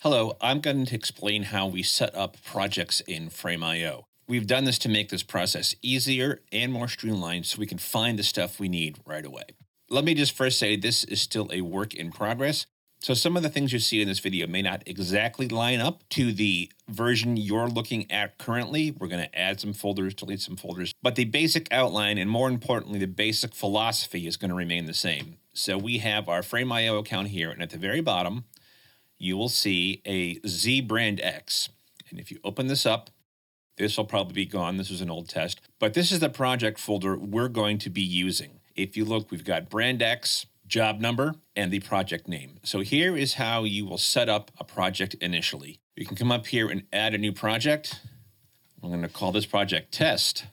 Hello, I'm going to explain how we set up projects in Frame.io. We've done this to make this process easier and more streamlined so we can find the stuff we need right away. Let me just first say this is still a work in progress. So some of the things you see in this video may not exactly line up to the version you're looking at currently. We're going to add some folders, delete some folders, but the basic outline and more importantly, the basic philosophy is going to remain the same. So we have our Frame.io account here, and at the very bottom, you will see a Z brand X. And if you open this up, this will probably be gone. This is an old test, but this is the project folder we're going to be using. If you look, we've got brand X, job number, and the project name. So here is how you will set up a project initially. You can come up here and add a new project. I'm going to call this project test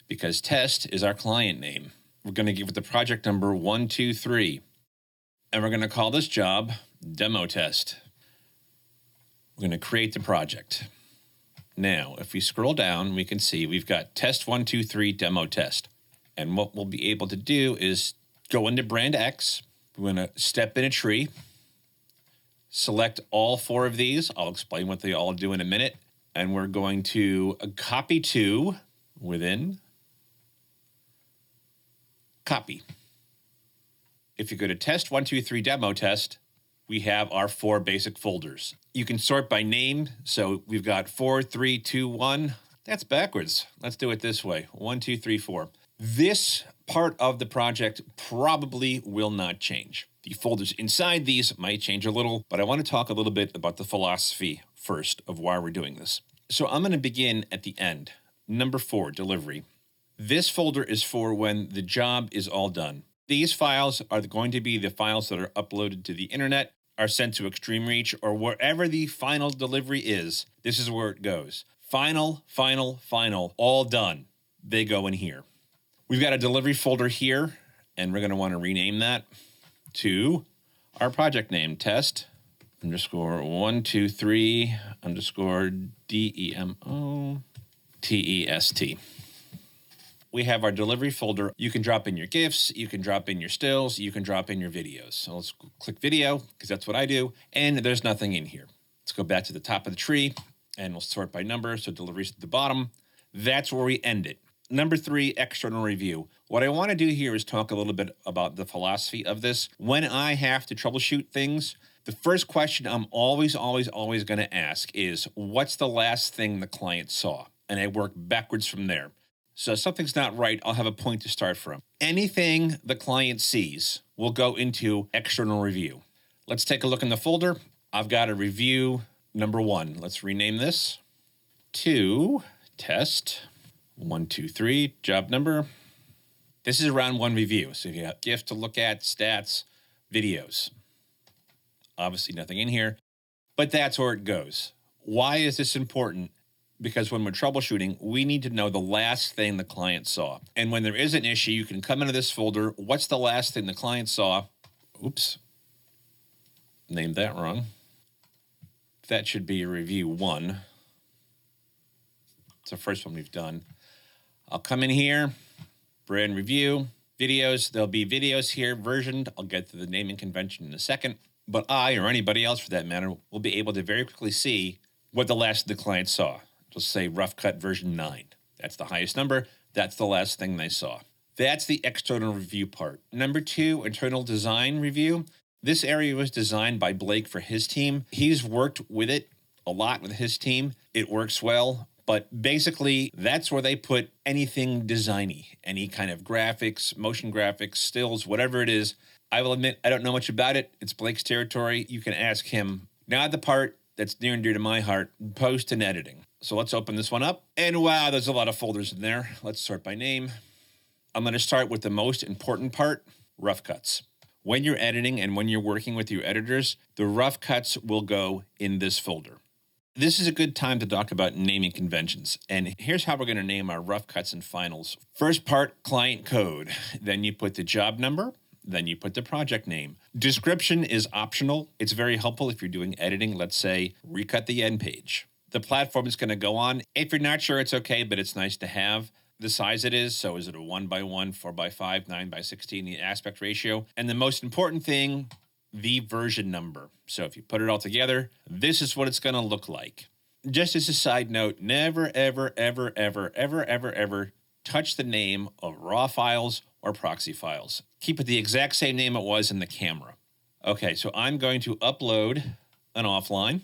because test is our client name. We're going to give it the project number 123. And we're going to call this job demo test. We're going to create the project. Now, if we scroll down, we can see we've got test 123 demo test. And what we'll be able to do is go into brand X. We're going to step in a tree, select all four of these. I'll explain what they all do in a minute. And we're going to copy to within copy. If you go to test 123 demo test, we have our four basic folders. You can sort by name. So we've got 4, 3, 2, 1. That's backwards. Let's do it this way. 1, 2, 3, 4. This part of the project probably will not change. The folders inside these might change a little, but I want to talk a little bit about the philosophy first of why we're doing this. So I'm going to begin at the end. Number 4, delivery. This folder is for when the job is all done. These files are going to be the files that are uploaded to the internet, are sent to Extreme Reach, or wherever the final delivery is. This is where it goes. Final, final, final, all done. They go in here. We've got a delivery folder here, and we're going to want to rename that to our project name, test underscore 123 underscore DEMO TEST. We have our delivery folder. You can drop in your GIFs, you can drop in your stills, you can drop in your videos. So let's click video, because that's what I do, and there's nothing in here. Let's go back to the top of the tree, and we'll sort by number, so delivery's at the bottom. That's where we end it. Number 3, external review. What I want to do here is talk a little bit about the philosophy of this. When I have to troubleshoot things, the first question I'm always going to ask is, what's the last thing the client saw? And I work backwards from there. So if something's not right, I'll have a point to start from. Anything the client sees will go into external review. Let's take a look in the folder. I've got a review number 1. Let's rename this to test 123 job number. This is round 1 review. So you have GIF to look at, stats, videos. Obviously nothing in here, but that's where it goes. Why is this important? Because when we're troubleshooting, we need to know the last thing the client saw. And when there is an issue, you can come into this folder. What's the last thing the client saw? Oops. Named that wrong. That should be review 1. It's the first one we've done. I'll come in here, brand review, videos. There'll be videos here versioned. I'll get to the naming convention in a second. But I, or anybody else for that matter, will be able to very quickly see what the last the client saw. Let's say rough cut version 9. That's the highest number. That's the last thing they saw. That's the external review part. Number 2, internal design review. This area was designed by Blake for his team. He's worked with it a lot with his team. It works well, but basically that's where they put anything designy, any kind of graphics, motion graphics, stills, whatever it is. I will admit, I don't know much about it. It's Blake's territory. You can ask him. Now the part that's near and dear to my heart, post and editing. So let's open this one up. And wow, there's a lot of folders in there. Let's sort by name. I'm going to start with the most important part, rough cuts. When you're editing and when you're working with your editors, the rough cuts will go in this folder. This is a good time to talk about naming conventions. And here's how we're going to name our rough cuts and finals. First part, client code. Then you put the job number. Then you put the project name. Description is optional. It's very helpful if you're doing editing. Let's say, recut the end page. The platform is going to go on. If you're not sure, it's okay, but it's nice to have the size it is. So is it a 1x1, 4x5, 9x16, the aspect ratio? And the most important thing the version number. So if you put it all together, this is what it's going to look like. Just as a side note, never, ever, ever, ever, ever, ever, ever touch the name of raw files or proxy files. Keep it the exact same name it was in the camera. Okay, so I'm going to upload an offline.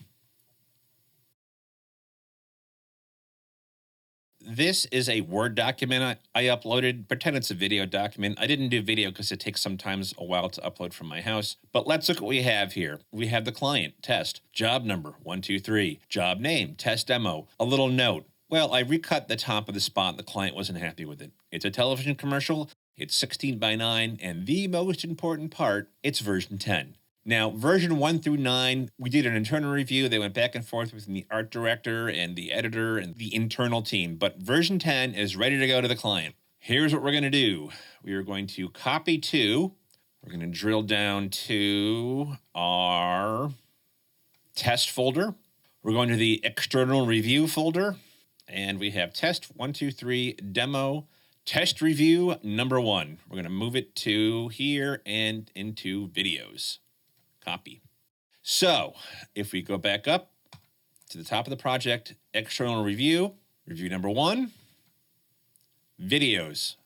This is a Word document I uploaded. Pretend it's a video document. I didn't do video because it takes sometimes a while to upload from my house. But let's look at what we have here. We have the client, test, job number, 123, job name, test demo, a little note. Well, I recut the top of the spot. The client wasn't happy with it. It's a television commercial. It's 16 by 9. And the most important part, it's version 10. Now, version 1 through 9, we did an internal review. They went back and forth between the art director and the editor and the internal team. But version 10 is ready to go to the client. Here's what we're going to do. We are going to copy to. We're going to drill down to our test folder. We're going to the external review folder. And we have test 123 demo test review number 1. We're going to move it to here and into videos. Copy. So if we go back up to the top of the project, external review, review number 1, videos.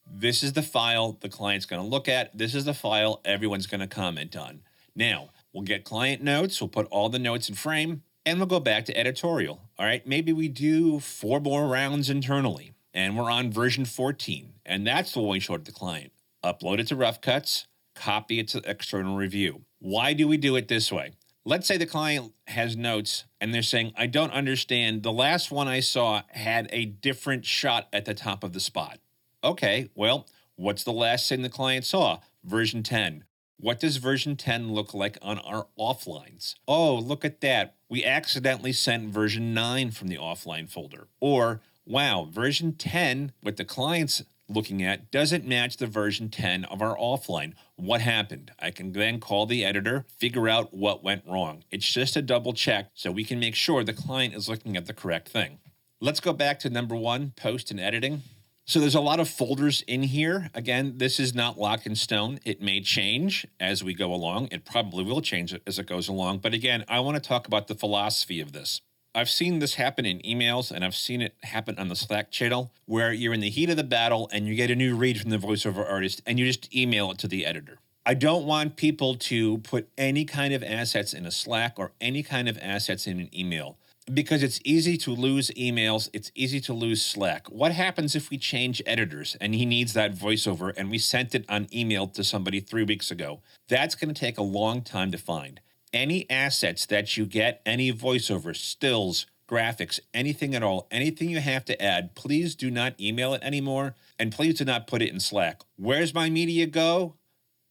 This is the file the client's going to look at. This is the file everyone's going to comment on. Now, we'll get client notes. We'll put all the notes in frame, and we'll go back to editorial. All right, maybe we do 4 more rounds internally, and we're on version 14, and that's the one we showed the client. Upload it to Rough Cuts, copy it to external review. Why do we do it this way? Let's say the client has notes and they're saying, I don't understand. The last one I saw had a different shot at the top of the spot. Okay, well, what's the last thing the client saw? Version 10. What does version 10 look like on our offlines? Oh, look at that. We accidentally sent version 9 from the offline folder. Or, wow, version 10 with the client's looking at doesn't match the version 10 of our offline. What happened? I can then call the editor, figure out what went wrong. It's just a double check so we can make sure the client is looking at the correct thing. Let's go back to number 1, post and editing. So there's a lot of folders in here. Again, this is not locked in stone. It may change as we go along. It probably will change as it goes along. But again, I want to talk about the philosophy of this. I've seen this happen in emails, and I've seen it happen on the Slack channel, where you're in the heat of the battle and you get a new read from the voiceover artist and you just email it to the editor. I don't want people to put any kind of assets in a Slack or any kind of assets in an email, because it's easy to lose emails. It's easy to lose Slack. What happens if we change editors and he needs that voiceover and we sent it on email to somebody 3 weeks ago? That's going to take a long time to find. Any assets that you get, any voiceover, stills, graphics, anything at all, anything you have to add, please do not email it anymore, and please do not put it in Slack. Where's my media go?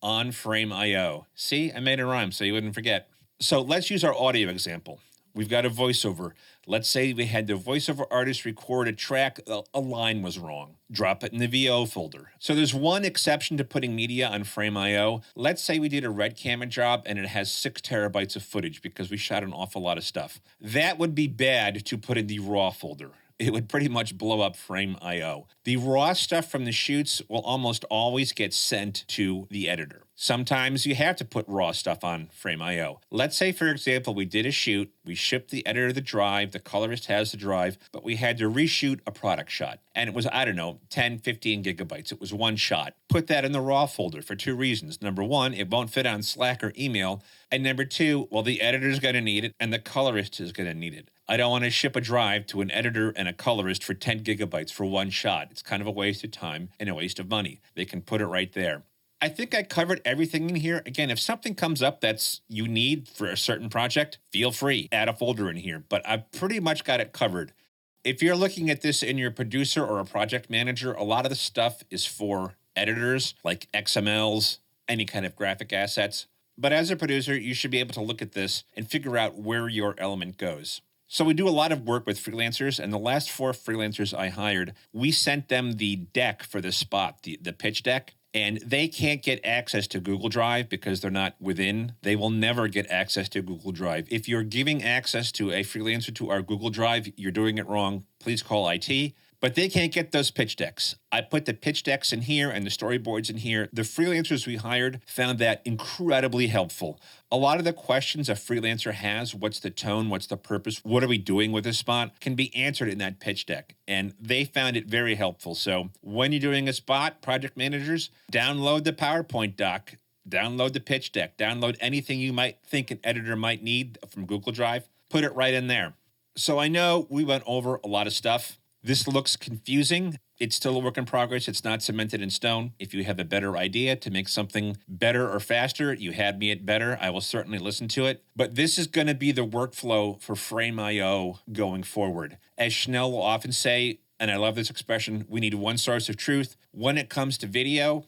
On Frame.io. See, I made a rhyme so you wouldn't forget. So let's use our audio example. We've got a voiceover. Let's say we had the voiceover artist record a track, a line was wrong. Drop it in the VO folder. So there's one exception to putting media on Frame.io. Let's say we did a red camera job and it has 6 terabytes of footage because we shot an awful lot of stuff. That would be bad to put in the raw folder. It would pretty much blow up Frame.io. The raw stuff from the shoots will almost always get sent to the editor. Sometimes you have to put raw stuff on Frame.io. Let's say, for example, we did a shoot, we shipped the editor the drive, the colorist has the drive, but we had to reshoot a product shot. And it was, 10, 15 gigabytes. It was one shot. Put that in the raw folder for 2 reasons. Number 1, it won't fit on Slack or email. And number 2, well, the editor's going to need it and the colorist is going to need it. I don't want to ship a drive to an editor and a colorist for 10 gigabytes for one shot. It's kind of a waste of time and a waste of money. They can put it right there. I think I covered everything in here. Again, if something comes up that's you need for a certain project, feel free, add a folder in here. But I've pretty much got it covered. If you're looking at this in your producer or a project manager, a lot of the stuff is for editors like XMLs, any kind of graphic assets. But as a producer, you should be able to look at this and figure out where your element goes. So we do a lot of work with freelancers, and the last 4 freelancers I hired, we sent them the deck for the spot, the pitch deck, and they can't get access to Google Drive because they're not within. They will never get access to Google Drive. If you're giving access to a freelancer to our Google Drive, you're doing it wrong. Please call IT. but they can't get those pitch decks. I put the pitch decks in here and the storyboards in here. The freelancers we hired found that incredibly helpful. A lot of the questions a freelancer has, what's the tone, what's the purpose, what are we doing with this spot, can be answered in that pitch deck. And they found it very helpful. So when you're doing a spot, project managers, download the PowerPoint doc, download the pitch deck, download anything you might think an editor might need from Google Drive, put it right in there. So I know we went over a lot of stuff. This looks confusing. It's still a work in progress. It's not cemented in stone. If you have a better idea to make something better or faster, you had me at better, I will certainly listen to it. But this is going to be the workflow for Frame.io going forward. As Schnell will often say, and I love this expression, we need one source of truth. When it comes to video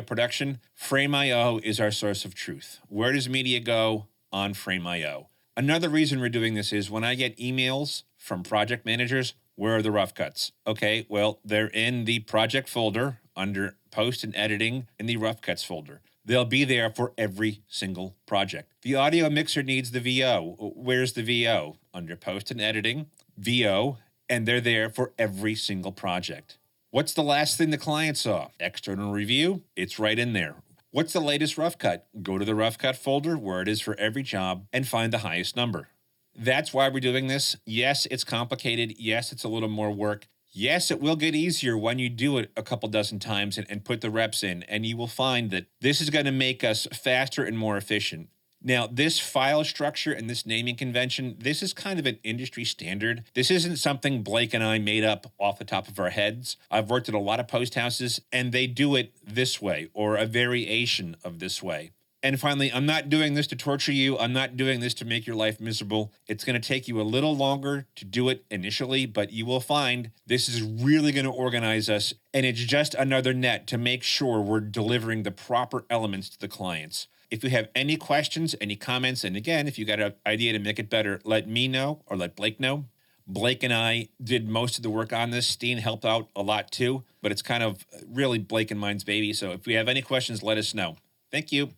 production, Frame.io is our source of truth. Where does media go? On Frame.io. Another reason we're doing this is when I get emails from project managers, where are the rough cuts? Okay, well, they're in the project folder under post and editing in the rough cuts folder. They'll be there for every single project. The audio mixer needs the VO. Where's the VO? Under post and editing, VO, and they're there for every single project. What's the last thing the client saw? External review, it's right in there. What's the latest rough cut? Go to the rough cut folder where it is for every job and find the highest number. That's why we're doing this. Yes, it's complicated. Yes, it's a little more work. Yes, it will get easier when you do it a couple dozen times and put the reps in, and you will find that this is going to make us faster and more efficient. Now, this file structure and this naming convention, this is kind of an industry standard. This isn't something Blake and I made up off the top of our heads. I've worked at a lot of post houses, and they do it this way, or a variation of this way. And finally, I'm not doing this to torture you. I'm not doing this to make your life miserable. It's going to take you a little longer to do it initially, but you will find this is really going to organize us. And it's just another net to make sure we're delivering the proper elements to the clients. If you have any questions, any comments, and again, if you got an idea to make it better, let me know or let Blake know. Blake and I did most of the work on this. Steen helped out a lot too, but it's kind of really Blake and mine's baby. So if we have any questions, let us know. Thank you.